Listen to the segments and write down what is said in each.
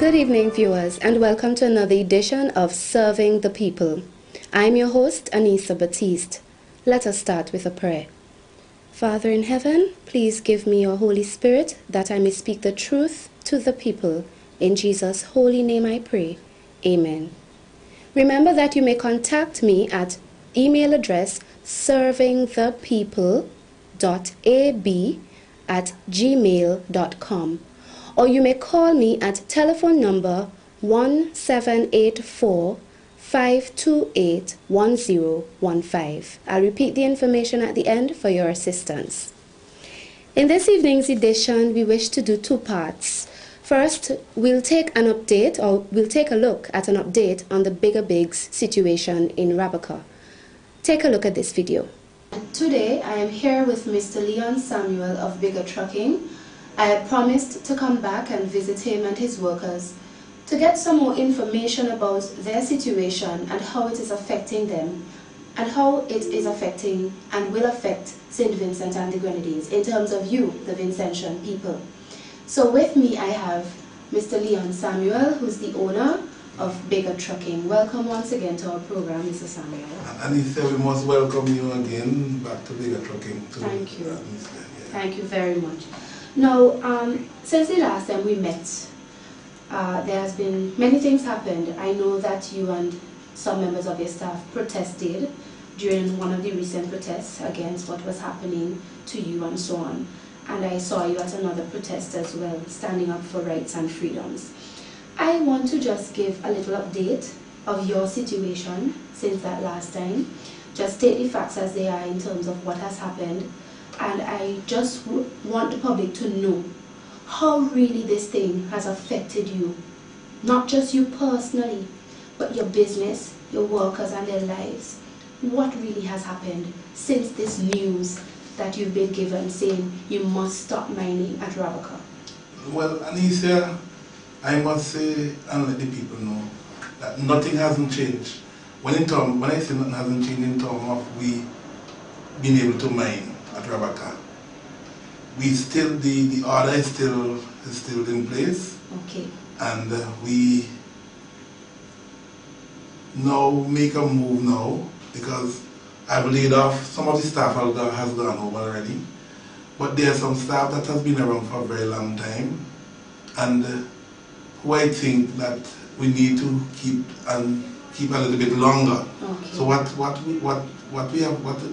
Good evening, viewers, and welcome to another edition of Serving the People. I'm your host, Anissa Batiste. Let us start with a prayer. Father in heaven, please give me your Holy Spirit that I may speak the truth to the people. In Jesus' holy name I pray. Amen. Remember that you may contact me at email address servingthepeople.ab@gmail.com, or you may call me at telephone number 1784-528-1015. I'll repeat the information at the end for your assistance. In this evening's edition, we wish to do two parts. First, we'll take a look at an update on the Bigger Bigs situation in Rabaka. Take a look at this video. Today, I am here with Mr. Leon Samuel of Bigger Trucking. I had promised to come back and visit him and his workers to get some more information about their situation and how it is affecting them, and how it is affecting and will affect St. Vincent and the Grenadines in terms of you, the Vincentian people. So with me I have Mr. Leon Samuel, who's the owner of Bigger Trucking. Welcome once again to our program, Mr. Samuel. And he said we must welcome you again back to Bigger Trucking. Thank you. Thank you very much. Now, since the last time we met, there has been many things happened. I know that you and some members of your staff protested during one of the recent protests against what was happening to you and so on. And I saw you at another protest as well, standing up for rights and freedoms. I want to just give a little update of your situation since that last time. Just state the facts as they are in terms of what has happened. And I just want the public to know how really this thing has affected you. Not just you personally, but your business, your workers and their lives. What really has happened since this news that you've been given saying you must stop mining at Rabaka? Well, Anissa, I must say and let the people know that nothing hasn't changed. When I say nothing hasn't changed in terms of we being able to mine at Rabaka, the order is still in place. Okay. And we now make a move now, because I've laid off some of the staff has gone home already, but there are some staff that has been around for a very long time, and who I think that we need to keep a little bit longer. Okay. So what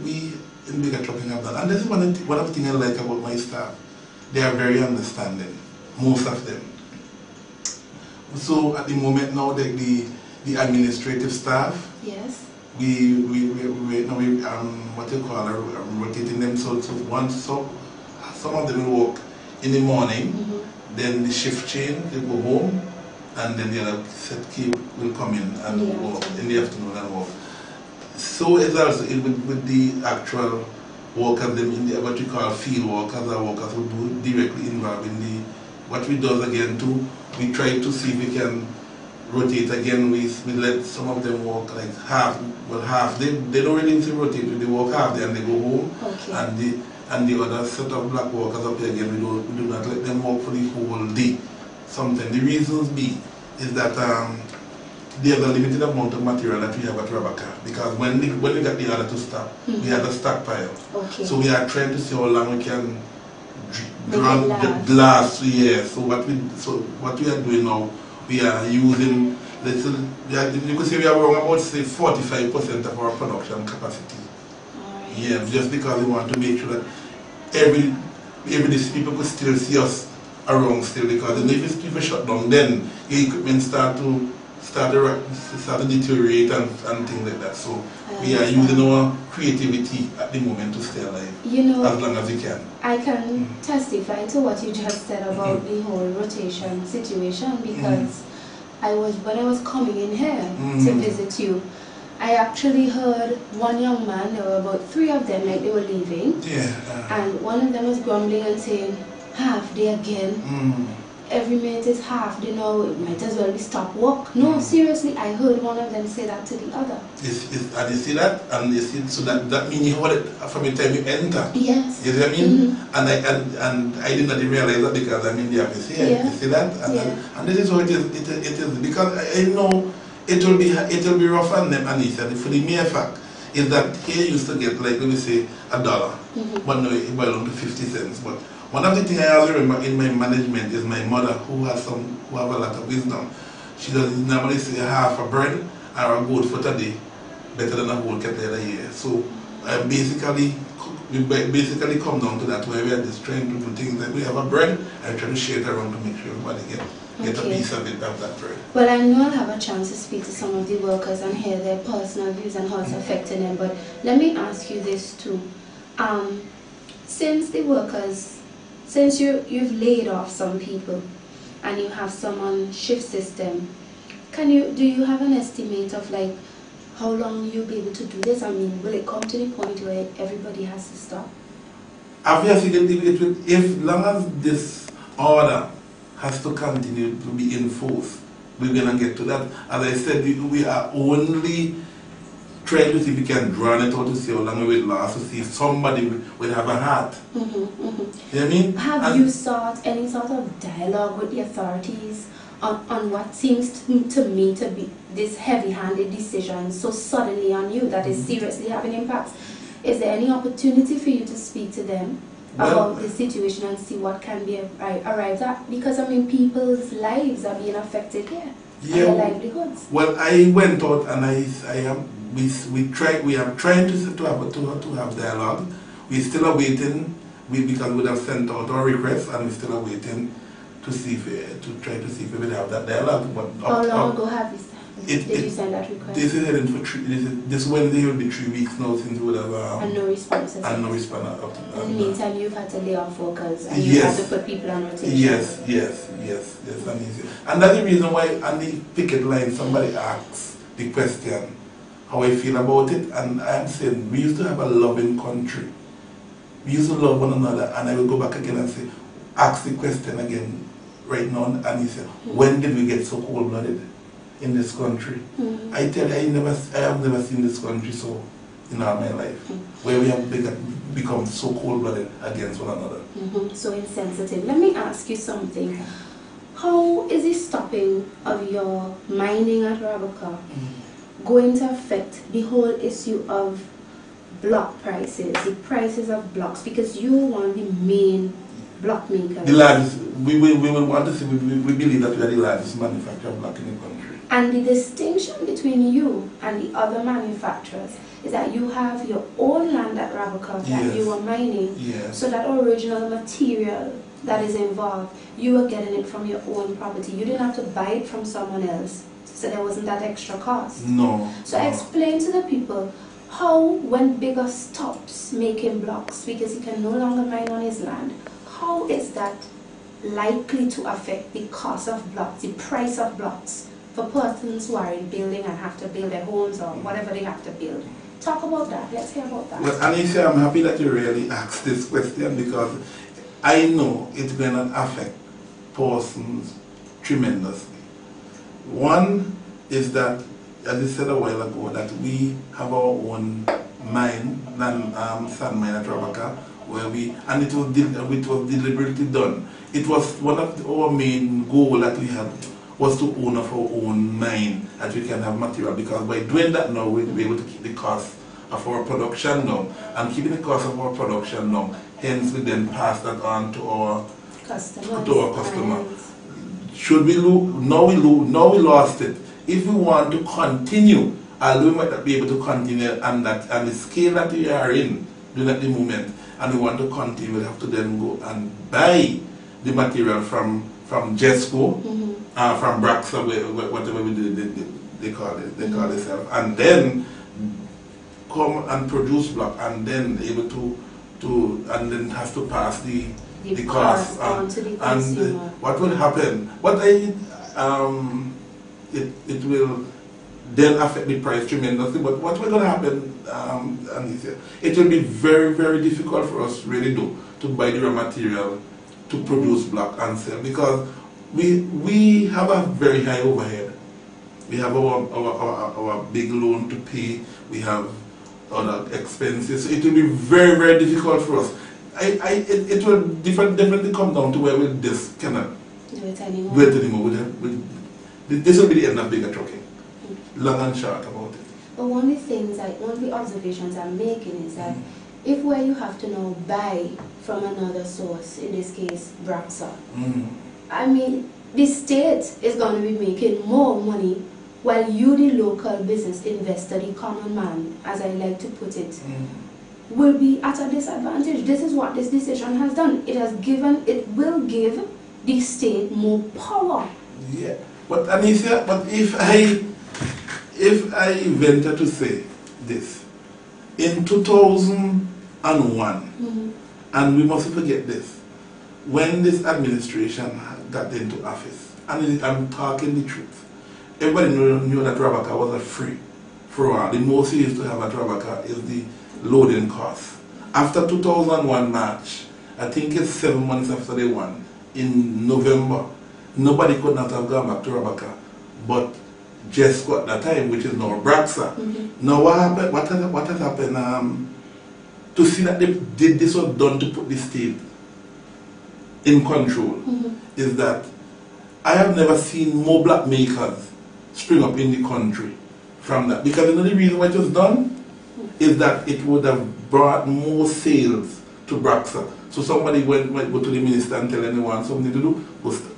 we in Bigger Trucking have done, and this is one of the things I like about my staff. They are very understanding, most of them. So at the moment now, the administrative staff, yes, we rotating them. So some of them will work in the morning, then the shift change, they go home, and then the other set keep will come in and work in the afternoon and work. So it's also with the actual workers, them in the what we call field workers or workers who do directly involved in what we do again too. We try to see if we can rotate again. We let some of them work like half. They don't really need to rotate. They work half day and they go home. Okay. And the other set of black workers up here again, we do not let them work for the whole day. Sometimes the reasons is that there's a limited amount of material that we have at Rabaka, because when we got the order to stop, we had a stockpile. Okay. So we are trying to see how long we can blast. Yeah. So what we are doing now, we are using you could say we are around about say 45% of our production capacity. Right. Yeah, just because we want to make sure that every day people could still see us around still, because if we shut down, then the equipment start to deteriorate and things like that. So we are using our creativity at the moment to stay alive, as long as we can. I can testify to what you just said about the whole rotation situation, because when I was coming in here to visit you, I actually heard one young man, there were about 3 of them, like they were leaving, and one of them was grumbling and saying, half day again. every minute is half, you know, it might as well be stop work. No, seriously, I heard one of them say that to the other. And you see that, and you see, so that means you hold it from the time you enter. Yes. You see what I mean? And I did not even realize that because I'm in the office here. Yeah. You see that? And this is how it is. It is because I know it will be rough on them, and for the mere fact is that here used to get, like, let me say, $1, but now it boils down to 50 cents. But one of the things I always remember in my management is my mother, who have a lot of wisdom. She does normally say half a bread or a goat for today better than a whole kettle a year. So we basically come down to that, where we are just trying to do things like we have a bread and try to share it around to make sure everybody get a piece of it, of that bread. Well, I know I'll have a chance to speak to some of the workers and hear their personal views and how it's affecting them, but let me ask you this too. Since you've laid off some people and you have some on shift system, do you have an estimate of like how long you'll be able to do this? I mean, will it come to the point where everybody has to stop? Obviously, if long as this order has to continue to be enforced, we're going to get to that. As I said, we are only trying to see if we can drown it out to see how long it will last, to see if somebody will have a heart. You know what I mean? Have you sought any sort of dialogue with the authorities on what seems to me to be this heavy-handed decision so suddenly on you that is seriously having impacts? Is there any opportunity for you to speak to them about the situation and see what can be arrived at? Because I mean, people's lives are being affected here, and their livelihoods. Well, I went out and we are trying to have dialogue. We still are waiting. Because we have sent out our request, and we still are waiting to see if we will have that dialogue. But how long ago have did you send that request? This is heading for this Wednesday will be 3 weeks now since we would have and no response. And no response up to that. In the meantime, you've had to lay off workers and you have to put people on rotation. Yes. And that's the reason why on the picket line somebody asks the question how I feel about it, and I am saying we used to have a loving country. We used to love one another, and I will go back again and say, ask the question again right now, and he said, when did we get so cold-blooded in this country? I tell you, I have never seen this country so in all my life, where we have become so cold-blooded against one another. So insensitive. Let me ask you something. How is the stopping of your mining at Rabaka going to affect the whole issue of block prices, the prices of blocks, because you want the main block makers? The largest, we will want to see, we believe that we are the largest manufacturer of block in the country. And the distinction between you and the other manufacturers is that you have your own land at Rabaka that you are mining, so that original material that is involved, you are getting it from your own property. You didn't have to buy it from someone else, so there wasn't that extra cost. No. So explain to the people how, when Bigger stops making blocks because he can no longer mine on his land, how is that likely to affect the cost of blocks, the price of blocks for persons who are in building and have to build their homes or whatever they have to build? Talk about that. Let's hear about that. Well, Anisha, I'm happy that you really asked this question, because I know it's going to affect persons tremendously. One is that, as I said a while ago, that we have our own mine, sand mine at Rabaka, where and it was deliberately done. It was one of our main goal that we had was to own of our own mine, that we can have material, because by doing that now we'll be able to keep the cost of our production down, and keeping the cost of our production down, hence we then pass that on to our customer. Should we lose? Now we lost it. If we want to continue, we might not be able to continue on the scale that we are in at the moment, and we want to continue, we'll have to then go and buy the material from Jesco, from Braxa, whatever they call themselves, and then come and produce block, and then able to and then have to pass the cost on to the and what will happen? It will then affect the price tremendously. But what will going to happen? It will be very, very difficult for us really to buy the raw material to produce block and sell, because we have a very high overhead. We have our big loan to pay. We have other expenses. So it will be very, very difficult for us. It will definitely come down to where we just cannot do it anymore. This will be the end of bigger trucking. Long and short about it. But one of the observations I'm making is that if where you have to now buy from another source, in this case Braxa, I mean, the state is going to be making more money while you, the local business investor, the common man, as I like to put it, will be at a disadvantage. This is what this decision has done. It will give the state more power. Yeah, but Anisia, but if I venture to say this, in 2001, and we mustn't forget this, when this administration got into office, and I'm talking the truth, everybody knew that Rabaka was a free for all. The most you used to have at Rabaka is the loading cost. After 2001 March, I think it's 7 months after they won, in November, nobody could not have gone back to Rabaka, but just got that time, which is now Braxa. Now what happened? What has happened? To see that this was done to put the state in control, is that I have never seen more black makers spring up in the country from that. Because you know the reason why it was done is that it would have brought more sales to Braxa. So somebody might go to the minister and tell anyone something to do,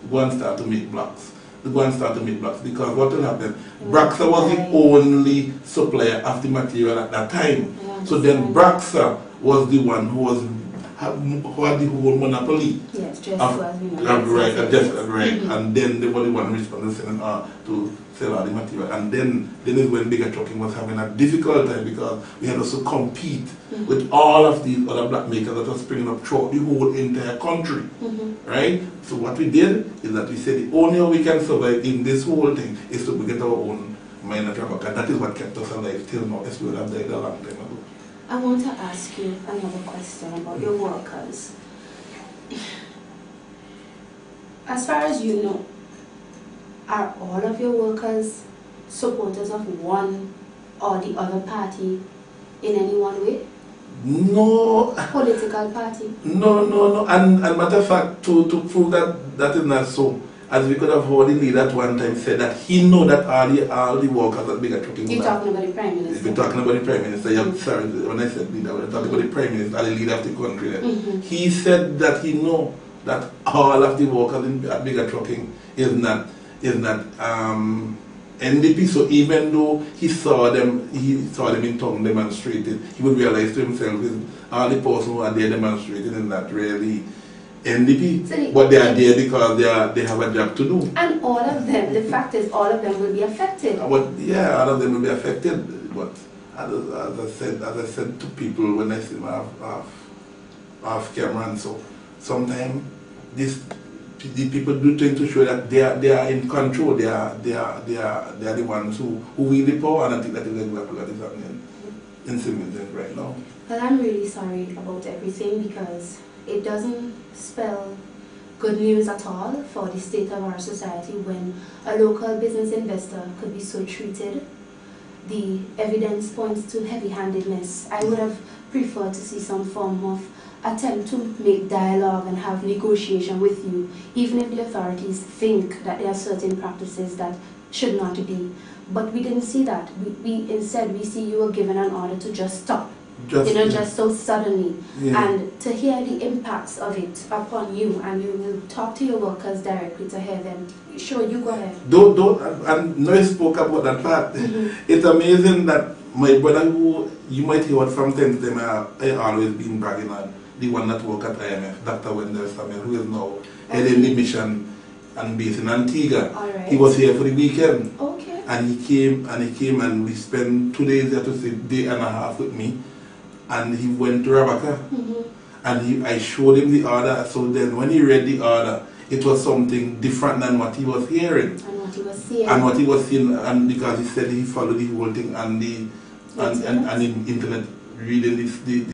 go and start to make blocks. Because what will happen? Braxa was the only supplier of the material at that time. So then Braxa was the one who had the whole monopoly. Yes, just right. And then they were the one responsible to sell all the material. And then is when bigger trucking was having a difficult time, because we had also compete with all of these other black makers that were springing up throughout the whole entire country. Right? So what we did is that we said the only way we can survive in this whole thing is to get our own mine at Rabaka. And that is what kept us alive till now, as we would have died a long time ago. I want to ask you another question about your workers. As far as you know, are all of your workers supporters of one or the other party in any one way? No. Political party? No. And matter of fact, to prove that is not so, as we could have heard the leader at one time said that he know that all the workers that bigger trucking. You're talking about the Prime Minister? We're talking about the Prime Minister. Yeah, sorry, when I said leader, we're talking about the Prime Minister, the leader of the country. He said that he know that all of the workers at bigger trucking is not NDP. So even though he saw them in town demonstrating, he would realize to himself is all the person who are there demonstrating is not really NDP, so but they are there because they have a job to do. And all of them, the fact is, all of them will be affected. But yeah, all of them will be affected. But as I said to people when I see them off camera, and so sometimes the people do tend to show that they are in control. They are the ones who wield the power, and I think that is exactly what is happening in Simmons right now. Well, I'm really sorry about everything, because it doesn't spell good news at all for the state of our society when a local business investor could be so treated. The evidence points to heavy-handedness. I would have preferred to see some form of attempt to make dialogue and have negotiation with you, even if the authorities think that there are certain practices that should not be. But we didn't see that. Instead, we see you were given an order to just stop. Just so suddenly, and to hear the impacts of it upon you, and you will talk to your workers directly to hear them. Sure, you go ahead. And no, you spoke about that part. It's amazing that my brother, who you might hear from time to time, I always been bragging on, the one that work at IMF, Dr. Wendell Samuel, who is now heading the mission and based in Antigua. Right. He was here for the weekend. Okay. And he came and we spent 2 days there to say day and a half with me. And he went to Rabaka, and I showed him the order. So then when he read the order, it was something different than what he was hearing. And what he was seeing. And because he said he followed the whole thing and the internet reading the